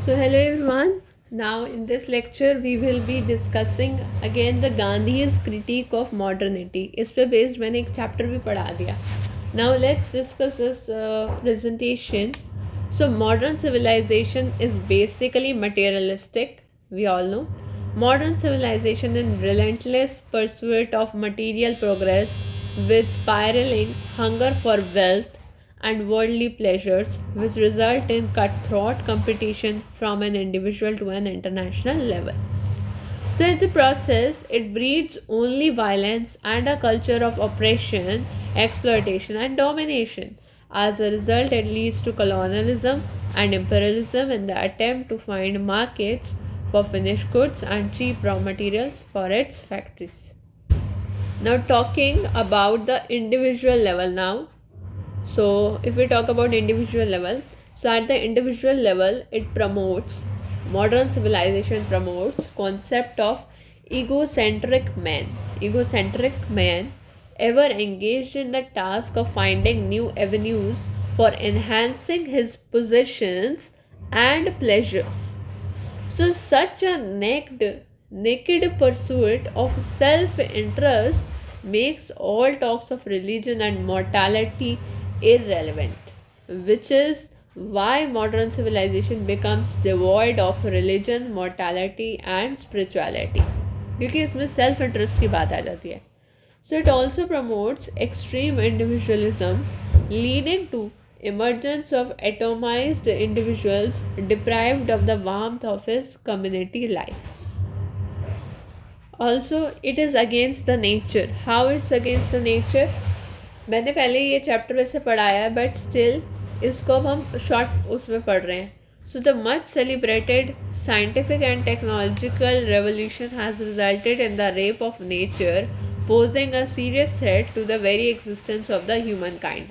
So, hello everyone. Now, in this lecture, we will be discussing again the Gandhi's critique of modernity. इस पे based मैंने एक chapter भी पढ़ा दिया. Now, let's discuss this presentation. So, modern civilization is basically materialistic. We all know. Modern civilization in relentless pursuit of material progress with spiraling hunger for wealth and worldly pleasures, which result in cutthroat competition from an individual to an international level. So, in the process, it breeds only violence and a culture of oppression, exploitation, and domination. As a result, it leads to colonialism and imperialism in the attempt to find markets for finished goods and cheap raw materials for its factories. Now, talking about the individual level now. So, if we talk about individual level, so at the individual level, it promotes modern civilization promotes concept of egocentric man. Egocentric man ever engaged in the task of finding new avenues for enhancing his possessions and pleasures. So, such a naked pursuit of self interest makes all talks of religion and mortality irrelevant, which is why modern civilization becomes devoid of religion, mortality, and spirituality. क्योंकि इसमें self interest की बात आ जाती है. So it also promotes extreme individualism, leading to emergence of atomized individuals deprived of the warmth of his community life. Also, it is against the nature. How it's against the nature? मैंने पहले ये chapter वैसे पढ़ाया है, but still इसको अब हम short उसमें पढ़ रहे हैं. So the much celebrated scientific and technological revolution has resulted in the rape of nature, posing a serious threat to the very existence of the humankind.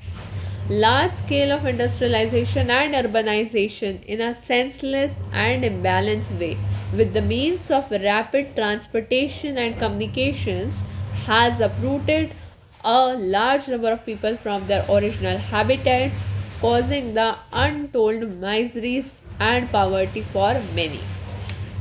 Large scale of industrialization and urbanization in a senseless and imbalanced way, with the means of rapid transportation and communications, has uprooted a large number of people from their original habitats, causing the untold miseries and poverty for many.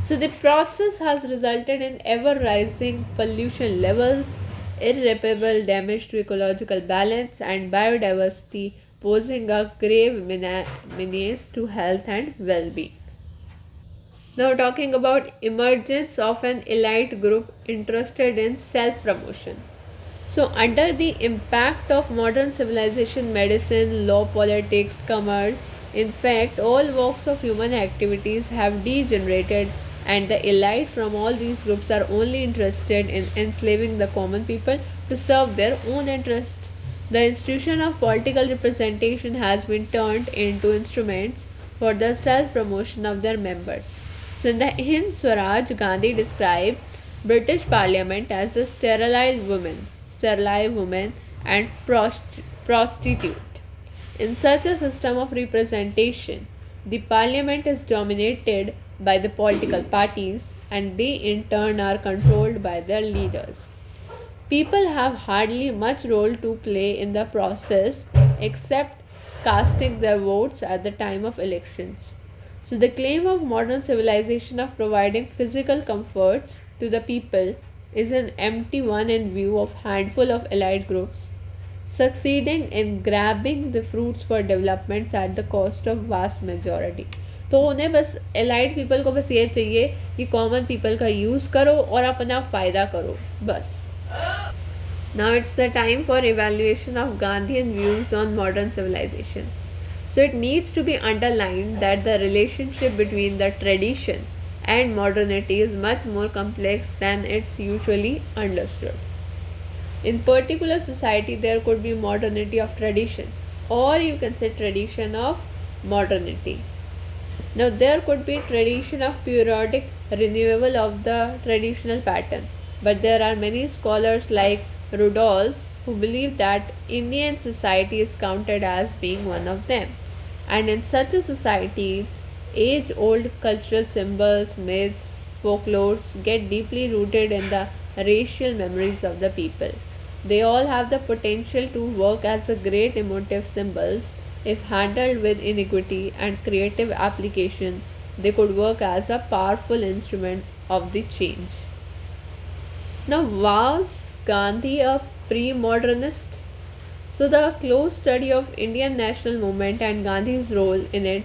So the process has resulted in ever rising pollution levels, irreparable damage to ecological balance and biodiversity, posing a grave menace to health and well-being. Now, talking about emergence of an elite group interested in self-promotion. So, under the impact of modern civilization, medicine, law, politics, commerce, in fact, all walks of human activities have degenerated, and the elite from all these groups are only interested in enslaving the common people to serve their own interest. The institution of political representation has been turned into instruments for the self-promotion of their members. So, in the Hind Swaraj, Gandhi described British Parliament as a sterile woman and prostitute. In such a system of representation, the parliament is dominated by the political parties, and they in turn are controlled by their leaders. People have hardly much role to play in the process except casting their votes at the time of elections. So, the claim of modern civilization of providing physical comforts to the people is an empty one in view of handful of elite groups succeeding in grabbing the fruits for developments at the cost of vast majority. तो उन्हें बस elite people को बस ये चाहिए कि common people का use करो और अपना फ़ायदा करो बस. Now it's the time for evaluation of Gandhian views on modern civilization. So it needs to be underlined that the relationship between the tradition and modernity is much more complex than it's usually understood. In particular society, there could be modernity of tradition, or you can say tradition of modernity. Now there could be tradition of periodic renewal of the traditional pattern, but there are many scholars like Rudolphs who believe that Indian society is counted as being one of them. And in such a society, age-old cultural symbols, myths, folklores get deeply rooted in the racial memories of the people. They all have the potential to work as a great emotive symbols if handled with ingenuity and creative application they could work as a powerful instrument of the change. Now, was Gandhi a pre-modernist? So, the close study of Indian national movement and Gandhi's role in it,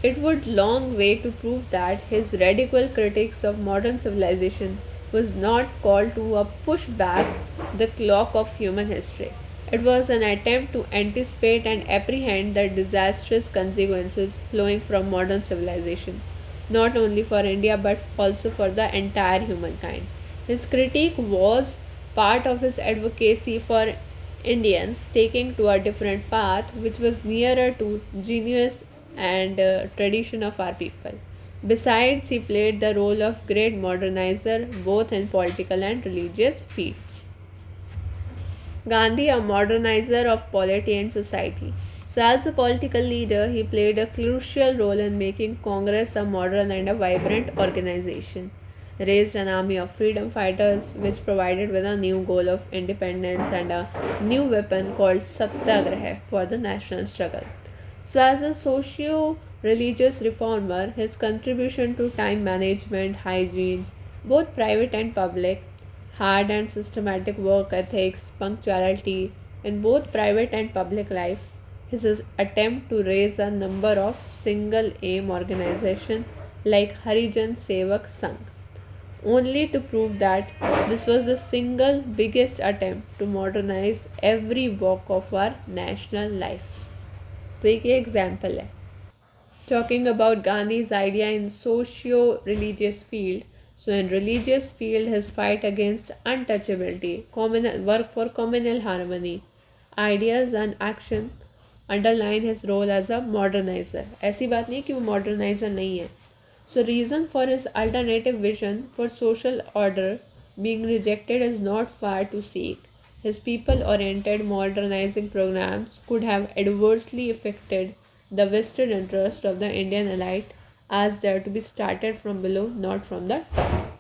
it would long way to prove that his radical critiques of modern civilization was not called to a push back the clock of human history. It was an attempt to anticipate and apprehend the disastrous consequences flowing from modern civilization, not only for India but also for the entire humankind. His critique was part of his advocacy for Indians taking to a different path which was nearer to genius and tradition of our people. Besides, he played the role of great modernizer both in political and religious fields. Gandhi, a modernizer of polity and society. So, as a political leader, he played a crucial role in making Congress a modern and a vibrant organization. Raised an army of freedom fighters, which provided with a new goal of independence and a new weapon called Satyagraha for the national struggle. So, as a socio religious reformer, his contribution to time management, hygiene, both private and public, hard and systematic work ethics, punctuality in both private and public life, his attempt to raise a number of single aim organizations like Harijan Sevak Sangh, only to prove that this was the single biggest attempt to modernize every walk of our national life. तो एक ये example है. Talking about Gandhi's idea in socio-religious field. So in religious field, his fight against untouchability, work for communal harmony, ideas and action underline his role as a modernizer. ऐसी बात नहीं कि वो modernizer नहीं है. So reason for his alternative vision for social order being rejected is not far to seek. His people-oriented modernizing programs could have adversely affected the vested interest of the Indian elite as they are to be started from below, not from the top.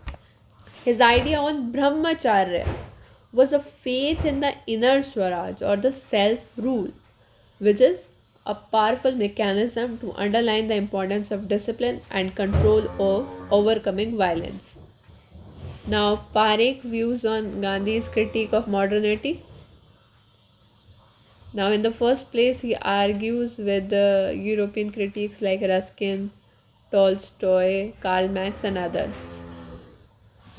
His idea on Brahmacharya was a faith in the inner Swaraj or the self-rule, which is a powerful mechanism to underline the importance of discipline and control of overcoming violence. Now, Parekh views on Gandhi's critique of modernity. Now, in the first place, he argues with the European critics like Ruskin, Tolstoy, Karl Marx, and others.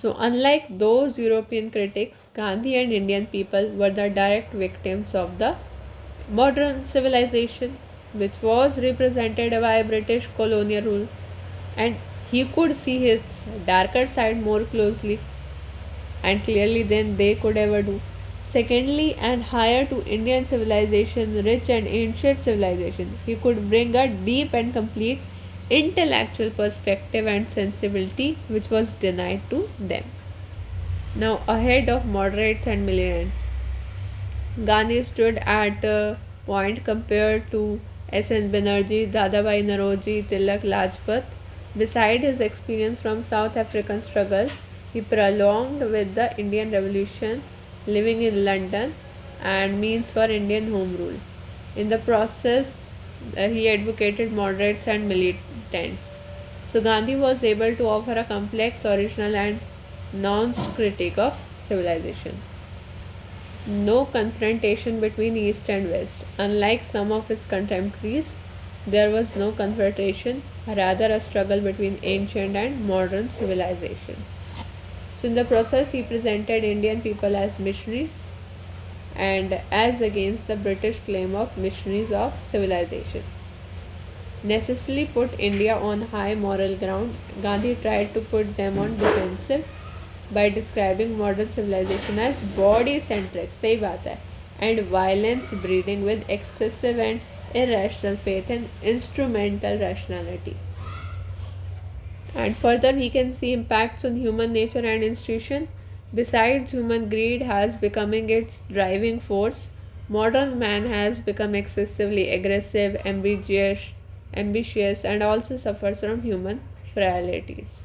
So, unlike those European critics, Gandhi and Indian people were the direct victims of the modern civilization, which was represented by British colonial rule, and he could see his darker side more closely and clearly than they could ever do. Secondly, and higher to Indian civilization, rich and ancient civilization, he could bring a deep and complete intellectual perspective and sensibility which was denied to them. Now, ahead of moderates and militants, Gandhi stood at a point compared to S.N. Banerjee, Dadabhai Naroji, Tilak, Lajpat. Beside his experience from South African struggle, he prolonged with the Indian Revolution, living in London, and means for Indian Home Rule. In the process, he advocated moderates and militants. So Gandhi was able to offer a complex, original, and nuanced critique of civilization. No confrontation between East and West. Unlike some of his contemporaries, there was no confrontation, rather a struggle between ancient and modern civilization. So in the process, he presented Indian people as missionaries and as against the British claim of missionaries of civilization. Necessarily put India on high moral ground, Gandhi tried to put them on defensive by describing modern civilization as body-centric, सही बात है, and violence breeding with excessive and irrational faith and instrumental rationality. And further, we can see impacts on human nature and institution. Besides, human greed has becoming its driving force. Modern man has become excessively aggressive, ambitious, and also suffers from human frailties.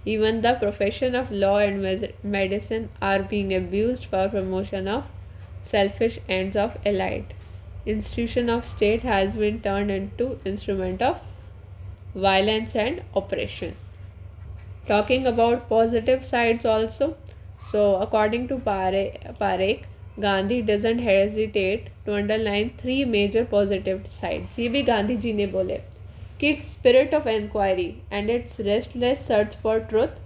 Even the profession of law and medicine are being abused for promotion of selfish ends of elite. Institution of state has been turned into instrument of violence and oppression. Talking about positive sides also, so according to Parekh, Gandhi doesn't hesitate to underline three major positive sides. ये भी गांधी जी ने बोले कि its spirit of inquiry and its restless search for truth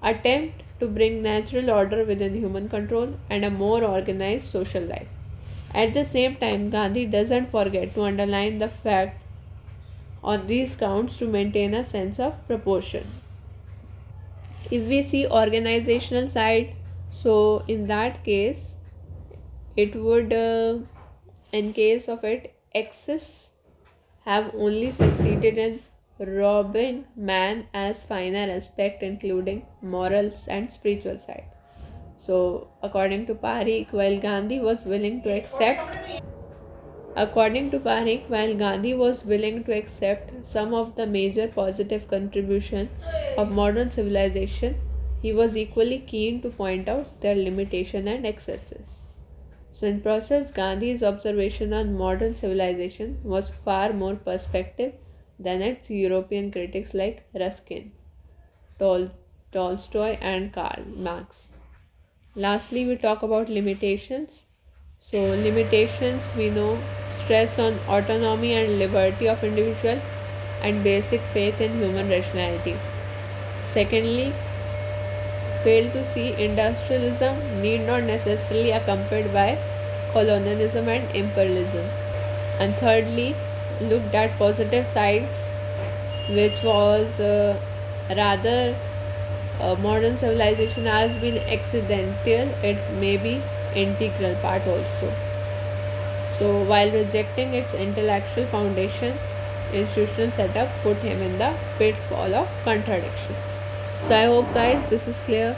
attempt to bring natural order within human control and a more organized social life. At the same time, Gandhi doesn't forget to underline the fact on these counts to maintain a sense of proportion. If we see organizational side, so in that case, it would, in case of it, excess have only succeeded in robbing man as finer aspect including morals and spiritual side. So according to Parikh, while Gandhi was willing to accept some of the major positive contribution of modern civilization, he was equally keen to point out their limitation and excesses. So in process, Gandhi's observation on modern civilization was far more perspective than its European critics like Ruskin, Tolstoy and Karl Marx. Lastly, we talk about limitations. So limitations, we know, stress on autonomy and liberty of individual and basic faith in human rationality. Secondly, fail to see industrialism need not necessarily accompanied by colonialism and imperialism. And thirdly, looked at positive sides, which was rather modern civilization has been accidental, it may be integral part also. So while rejecting its intellectual foundation, institutional setup put him in the pitfall of contradiction. So I hope guys this is clear.